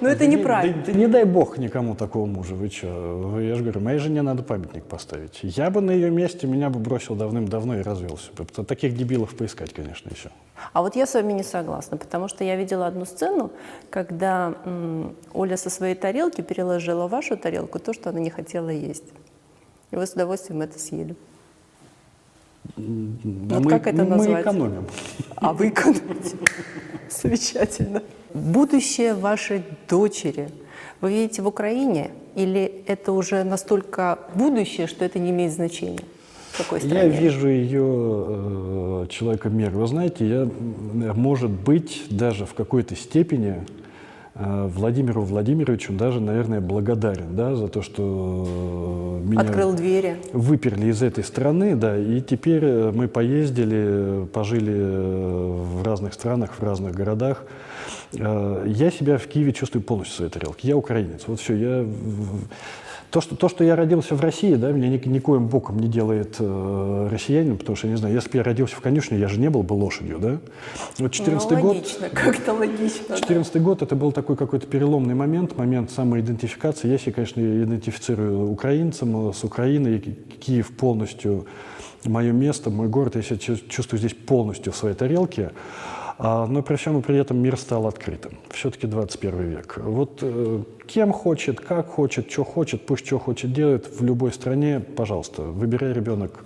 это неправильно. Да не дай бог никому такого мужа, вы что? Я же говорю, моей жене надо памятник поставить. Я бы на ее месте, меня бы бросил давным-давно и развелся. Таких дебилов поискать, конечно, еще. А вот я с вами не согласна, потому что я видела одну сцену, когда Оля со своей тарелки переложила в вашу тарелку то, что она не хотела есть. И вы с удовольствием это съели. Вот как это назвать? Мы экономим. А вы экономите. Замечательно. Будущее вашей дочери вы видите в Украине? Или это уже настолько будущее, что это не имеет значения? В какой стране? Я вижу ее человеком мира. Вы знаете, я, может быть, даже в какой-то степени Владимиру Владимировичу даже, наверное, благодарен, да, за то, что меня открыл двери, выперли из этой страны, да, и теперь мы поездили, пожили в разных странах, в разных городах. Я себя в Киеве чувствую полностью в своей тарелке. Я украинец. Вот все. То, что я родился в России, да, меня никоим боком не делает россиянин, потому что, я не знаю, если бы я родился в конюшне, я же не был бы лошадью, да? Вот 14-й год... Логично, как-то логично. 14-й год — это был такой какой-то переломный момент самоидентификации. Я себя, конечно, идентифицирую украинцем, с Украиной. Киев полностью мое место, мой город. Я себя чувствую здесь полностью в своей тарелке. Но при всем и при этом мир стал открытым. Все-таки 21 век. Вот кем хочет, как хочет, что хочет, пусть что хочет делает в любой стране, пожалуйста, выбирай, ребенок.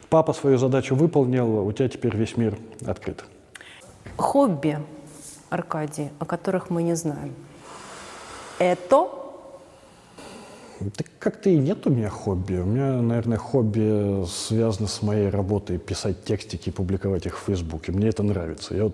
Папа свою задачу выполнил, у тебя теперь весь мир открыт. Хобби, Аркадий, о которых мы не знаем. Это? Да как-то и нет у меня хобби. У меня, наверное, хобби связано с моей работой писать текстики и публиковать их в Фейсбуке. Мне это нравится.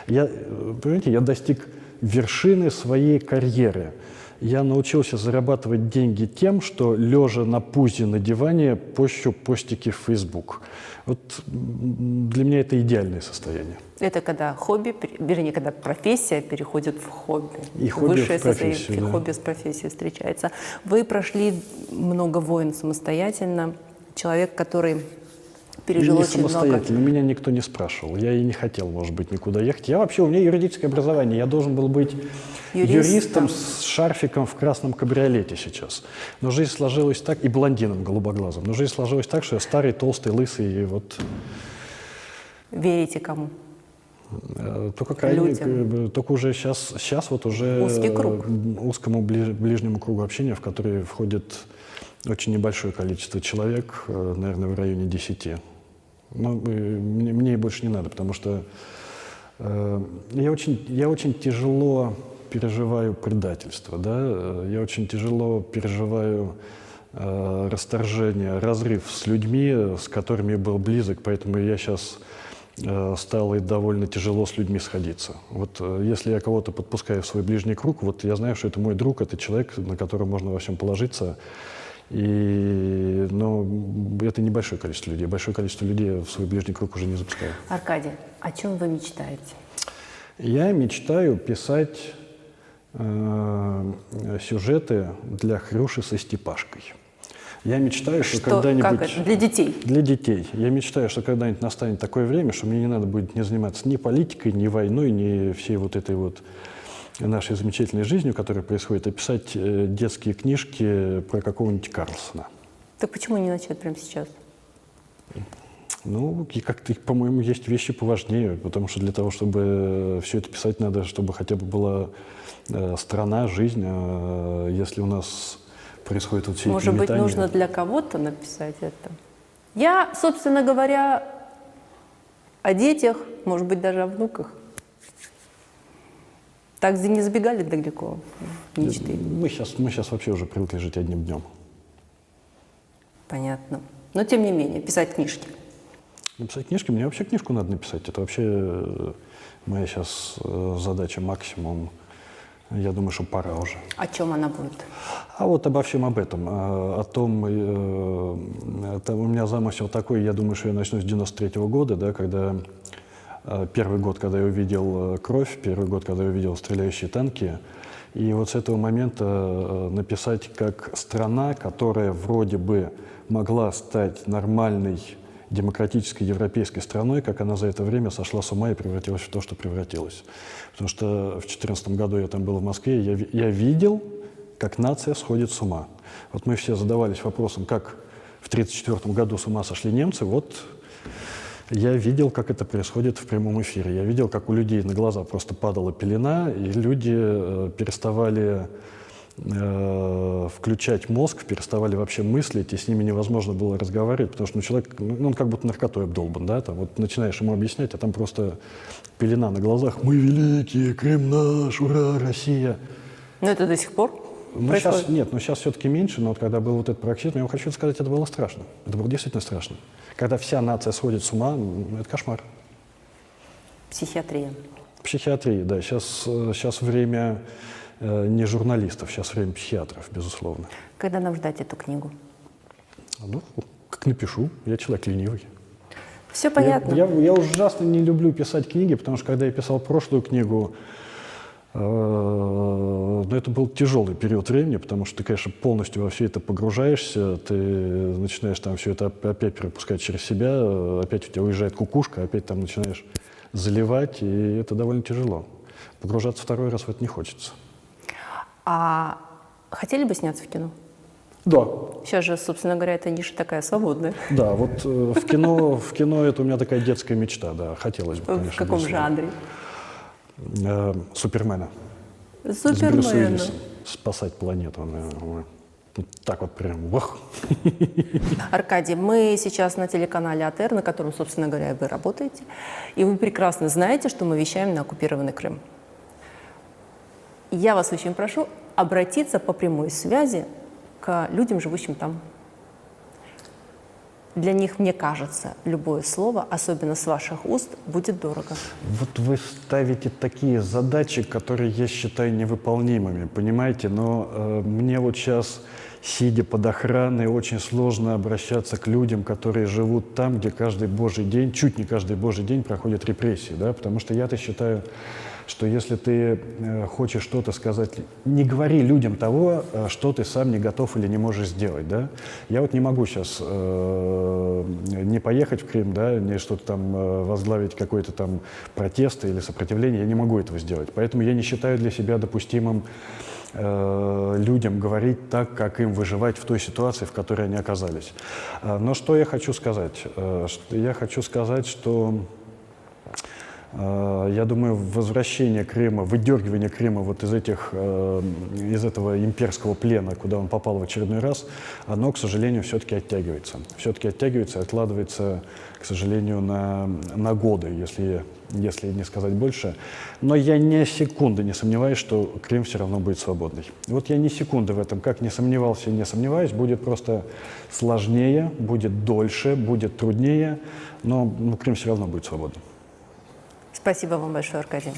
Понимаете, я достиг вершины своей карьеры. Я научился зарабатывать деньги тем, что, лежа на пузе на диване, пощу постики в Facebook. Вот для меня это идеальное состояние. Это когда хобби, вернее, когда профессия переходит в хобби. И хобби Высшее в профессию, да. хобби с профессией встречается. Вы прошли много войн самостоятельно. Человек, который пережил не очень много. Самостоятельно. Меня никто не спрашивал. Я и не хотел, может быть, никуда ехать. У меня юридическое образование. Я должен был быть юристом с шарфиком в красном кабриолете сейчас. Но жизнь сложилась так, и блондином голубоглазым. Но жизнь сложилась так, что я старый, толстый, лысый, и вот... Верите кому? Только уже сейчас вот уже узкий круг. Узкому ближнему кругу общения, в который входит очень небольшое количество человек, наверное, в районе 10. Но мне больше не надо, потому что я очень тяжело переживаю предательство, да? Я очень тяжело переживаю расторжение, разрыв с людьми, с которыми я был близок, поэтому я сейчас стало довольно тяжело с людьми сходиться. Вот если я кого-то подпускаю в свой ближний круг, вот я знаю, что это мой друг, это человек, на которого можно во всем положиться. Но это небольшое количество людей. Большое количество людей в свой ближний круг уже не запускаю. Аркадий, о чем вы мечтаете? Я мечтаю писать сюжеты для Хрюши со Степашкой. Я мечтаю, что когда-нибудь... Как это? Для детей? Для детей. Я мечтаю, что когда-нибудь настанет такое время, что мне не надо будет не заниматься ни политикой, ни войной, ни всей вот этой вот нашей замечательной жизнью, которая происходит, а писать детские книжки про какого-нибудь Карлсона. Так почему не начать прямо сейчас? Ну, и как-то, по-моему, есть вещи поважнее, потому что для того, чтобы все это писать, надо, чтобы хотя бы была страна, жизнь. Если у нас происходит вот все эти Может быть, метания. нужно для кого-то написать это? Я, собственно говоря, о детях, может быть, даже о внуках. Так не забегали далеко в мечты? Мы сейчас вообще уже привыкли жить одним днем. Понятно. Но, тем не менее, писать книжки. Написать книжки? Мне вообще книжку надо написать. Это вообще моя сейчас задача максимум. Я думаю, что пора уже. О чем она будет? А вот обо всем об этом. О том, у меня замысел такой, я думаю, что я начну с 93-го года, да, когда первый год, когда я увидел кровь, первый год, когда я увидел стреляющие танки. И вот с этого момента написать как страна, которая вроде бы могла стать нормальной демократической европейской страной, как она за это время сошла с ума и превратилась в то, что превратилась. Потому что в 2014 году я там был в Москве, я видел, как нация сходит с ума. Вот мы все задавались вопросом, как в 1934 году с ума сошли немцы. Вот я видел, как это происходит в прямом эфире. Я видел, как у людей на глаза просто падала пелена, и люди переставали включать мозг, переставали вообще мыслить, и с ними невозможно было разговаривать, потому что человек, он как будто наркотой обдолбан, да, там вот начинаешь ему объяснять, а там просто пелена на глазах: мы великие, Крым наш, ура, Россия. Но это до сих пор Сейчас, нет, сейчас все-таки меньше, но вот когда был вот этот пароксизм, я вам хочу сказать, это было страшно. Это было действительно страшно. Когда вся нация сходит с ума, это кошмар. Психиатрия. Психиатрия, да. Сейчас время не журналистов, сейчас время психиатров, безусловно. Когда нам ждать эту книгу? Ну, как напишу, я человек ленивый. Все понятно. Я ужасно не люблю писать книги, потому что когда я писал прошлую книгу, но это был тяжелый период времени, потому что ты, конечно, полностью во все это погружаешься, ты начинаешь там все это опять пропускать через себя, опять у тебя уезжает кукушка, опять там начинаешь заливать, и это довольно тяжело. Погружаться второй раз в это не хочется. А хотели бы сняться в кино? Да. Сейчас же, собственно говоря, эта ниша такая свободная. Да, вот в кино это у меня такая детская мечта, да, хотелось бы, конечно. В каком жанре? Супермена. С Супермена. Брюсом Уиллисом. Спасать планету. Вот так вот прям. Вах. Аркадий, мы сейчас на телеканале АТР, на котором, собственно говоря, вы работаете, и вы прекрасно знаете, что мы вещаем на оккупированный Крым. Я вас очень прошу обратиться по прямой связи к людям, живущим там. Для них, мне кажется, любое слово, особенно с ваших уст, будет дорого. Вот вы ставите такие задачи, которые я считаю невыполнимыми, понимаете? Но мне вот сейчас, сидя под охраной, очень сложно обращаться к людям, которые живут там, где каждый божий день, чуть не каждый божий день проходят репрессии, да? Потому что я-то считаю, что если ты хочешь что-то сказать, не говори людям того, что ты сам не готов или не можешь сделать, да? Я вот не могу сейчас не поехать в Крым, да, не что-то там возглавить какой-то там протест или сопротивление, я не могу этого сделать. Поэтому я не считаю для себя допустимым людям говорить так, как им выживать в той ситуации, в которой они оказались. Но что я хочу сказать? Я хочу сказать, что я думаю, возвращение Крыма, выдергивание Крыма вот из этого имперского плена, куда он попал в очередной раз, оно, к сожалению, все-таки оттягивается. Все-таки оттягивается и откладывается, к сожалению, на годы, если не сказать больше. Но я ни секунды не сомневаюсь, что Крым все равно будет свободный. Вот я ни секунды в этом, как не сомневался и не сомневаюсь, будет просто сложнее, будет дольше, будет труднее, но Крым все равно будет свободным. Спасибо вам большое, Аркадий.